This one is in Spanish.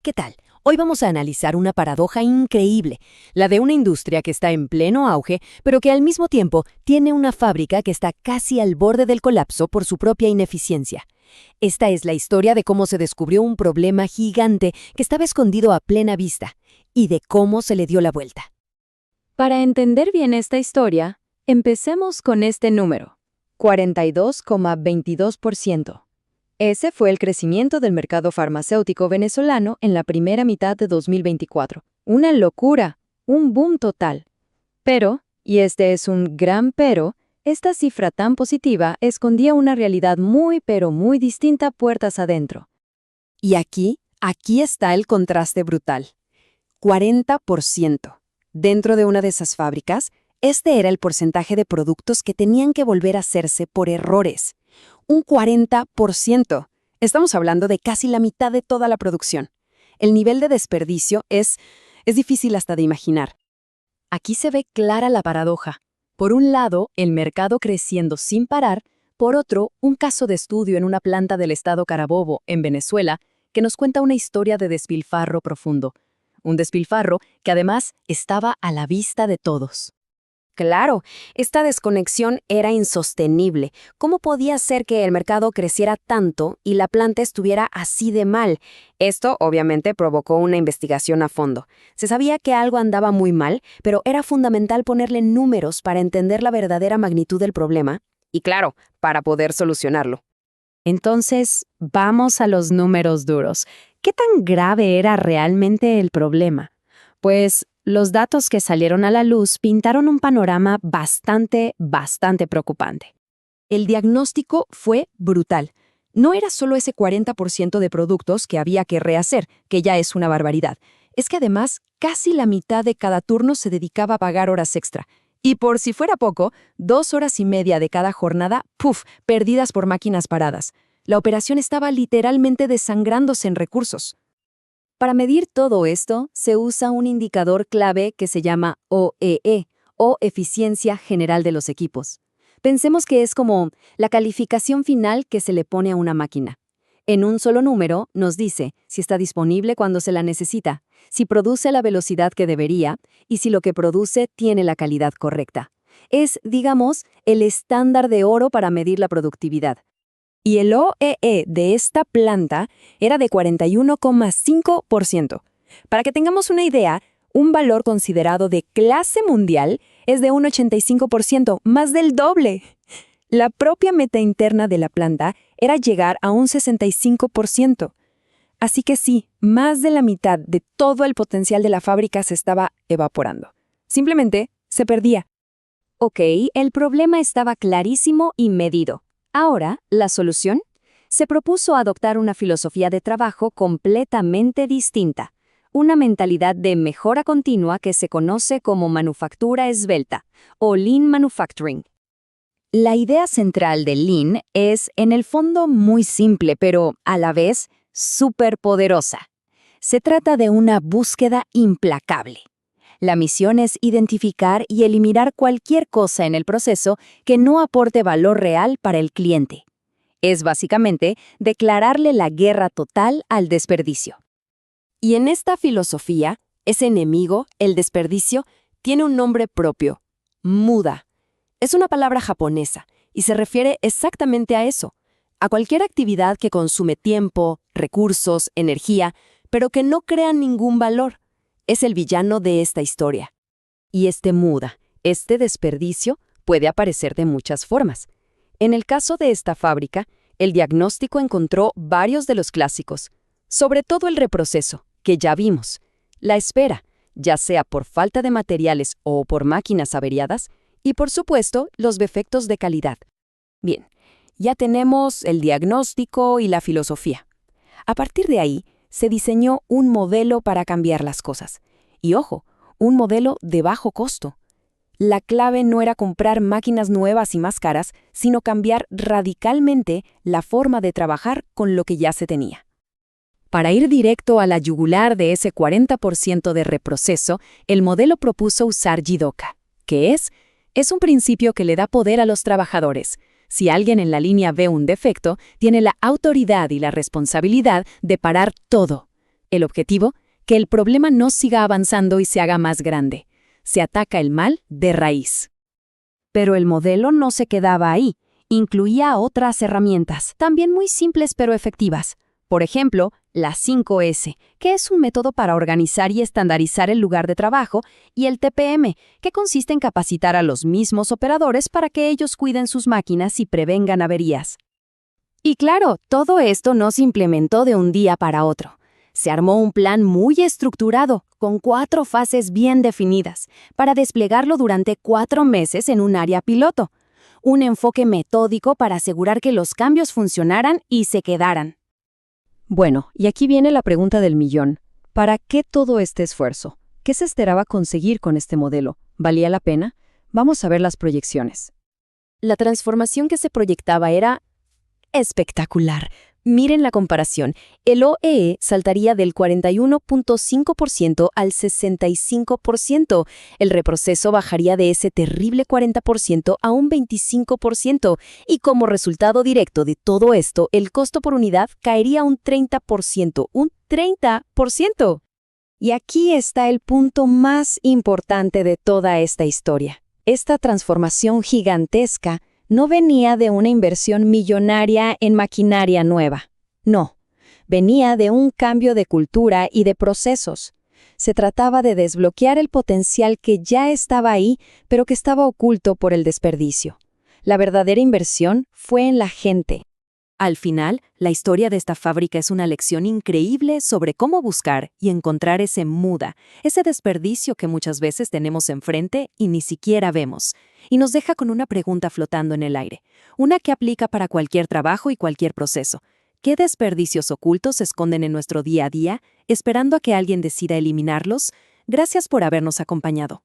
¿Qué tal? Hoy vamos a analizar una paradoja increíble, la de una industria que está en pleno auge, pero que al mismo tiempo tiene una fábrica que está casi al borde del colapso por su propia ineficiencia. Esta es la historia de cómo se descubrió un problema gigante que estaba escondido a plena vista, y de cómo se le dio la vuelta. Para entender bien esta historia, empecemos con este número, 42,22%. Ese fue el crecimiento del mercado farmacéutico venezolano en la primera mitad de 2024. Una locura, un boom total. Pero, y este es un gran pero, esta cifra tan positiva escondía una realidad muy pero muy distinta puertas adentro. Y aquí está el contraste brutal. 40%. Dentro de una de esas fábricas, este era el porcentaje de productos que tenían que volver a hacerse por errores. Un 40%. Estamos hablando de casi la mitad de toda la producción. El nivel de desperdicio es difícil hasta de imaginar. Aquí se ve clara la paradoja. Por un lado, el mercado creciendo sin parar, por otro, un caso de estudio en una planta del estado Carabobo, en Venezuela, que nos cuenta una historia de despilfarro profundo. Un despilfarro que además estaba a la vista de todos. Claro, esta desconexión era insostenible. ¿Cómo podía ser que el mercado creciera tanto y la planta estuviera así de mal? Esto, obviamente, provocó una investigación a fondo. Se sabía que algo andaba muy mal, pero era fundamental ponerle números para entender la verdadera magnitud del problema y, claro, para poder solucionarlo. Entonces, vamos a los números duros. ¿Qué tan grave era realmente el problema? Pues los datos que salieron a la luz pintaron un panorama bastante preocupante. El diagnóstico fue brutal. No era solo ese 40% de productos que había que rehacer, que ya es una barbaridad. Es que además, casi la mitad de cada turno se dedicaba a pagar horas extra. Y por si fuera poco, 2 horas y media de cada jornada, perdidas por máquinas paradas. La operación estaba literalmente desangrándose en recursos. Para medir todo esto, se usa un indicador clave que se llama OEE, o Eficiencia General de los Equipos. Pensemos que es como la calificación final que se le pone a una máquina. En un solo número nos dice si está disponible cuando se la necesita, si produce a la velocidad que debería y si lo que produce tiene la calidad correcta. Es, digamos, el estándar de oro para medir la productividad. Y el OEE de esta planta era de 41,5%. Para que tengamos una idea, un valor considerado de clase mundial es de un 85%, más del doble. La propia meta interna de la planta era llegar a un 65%. Así que sí, más de la mitad de todo el potencial de la fábrica se estaba evaporando. Simplemente se perdía. Ok, el problema estaba clarísimo y medido. Ahora, ¿la solución? Se propuso adoptar una filosofía de trabajo completamente distinta, una mentalidad de mejora continua que se conoce como manufactura esbelta, o Lean Manufacturing. La idea central del Lean es, en el fondo, muy simple, pero, a la vez, súper poderosa. Se trata de una búsqueda implacable. La misión es identificar y eliminar cualquier cosa en el proceso que no aporte valor real para el cliente. Es básicamente declararle la guerra total al desperdicio. Y en esta filosofía, ese enemigo, el desperdicio, tiene un nombre propio: muda. Es una palabra japonesa y se refiere exactamente a eso, a cualquier actividad que consume tiempo, recursos, energía, pero que no crea ningún valor. Es el villano de esta historia. Y este muda, este desperdicio, puede aparecer de muchas formas. En el caso de esta fábrica, el diagnóstico encontró varios de los clásicos, sobre todo el reproceso, que ya vimos, la espera, ya sea por falta de materiales o por máquinas averiadas, y por supuesto, los defectos de calidad. Bien, ya tenemos el diagnóstico y la filosofía. A partir de ahí, se diseñó un modelo para cambiar las cosas. Y ojo, un modelo de bajo costo. La clave no era comprar máquinas nuevas y más caras, sino cambiar radicalmente la forma de trabajar con lo que ya se tenía. Para ir directo a la yugular de ese 40% de reproceso, el modelo propuso usar Jidoka, que es un principio que le da poder a los trabajadores. Si alguien en la línea ve un defecto, tiene la autoridad y la responsabilidad de parar todo. El objetivo, que el problema no siga avanzando y se haga más grande. Se ataca el mal de raíz. Pero el modelo no se quedaba ahí. Incluía otras herramientas, también muy simples pero efectivas. Por ejemplo, la 5S, que es un método para organizar y estandarizar el lugar de trabajo, y el TPM, que consiste en capacitar a los mismos operadores para que ellos cuiden sus máquinas y prevengan averías. Y claro, todo esto no se implementó de un día para otro. Se armó un plan muy estructurado, con 4 fases bien definidas, para desplegarlo durante 4 meses en un área piloto. Un enfoque metódico para asegurar que los cambios funcionaran y se quedaran. Bueno, y aquí viene la pregunta del millón. ¿Para qué todo este esfuerzo? ¿Qué se esperaba conseguir con este modelo? ¿Valía la pena? Vamos a ver las proyecciones. La transformación que se proyectaba era espectacular. Miren la comparación. El OEE saltaría del 41.5% al 65%. El reproceso bajaría de ese terrible 40% a un 25%. Y como resultado directo de todo esto, el costo por unidad caería a un 30%. ¡Un 30%! Y aquí está el punto más importante de toda esta historia. Esta transformación gigantesca no venía de una inversión millonaria en maquinaria nueva. No, venía de un cambio de cultura y de procesos. Se trataba de desbloquear el potencial que ya estaba ahí, pero que estaba oculto por el desperdicio. La verdadera inversión fue en la gente. Al final, la historia de esta fábrica es una lección increíble sobre cómo buscar y encontrar ese muda, ese desperdicio que muchas veces tenemos enfrente y ni siquiera vemos. Y nos deja con una pregunta flotando en el aire, una que aplica para cualquier trabajo y cualquier proceso. ¿Qué desperdicios ocultos se esconden en nuestro día a día, esperando a que alguien decida eliminarlos? Gracias por habernos acompañado.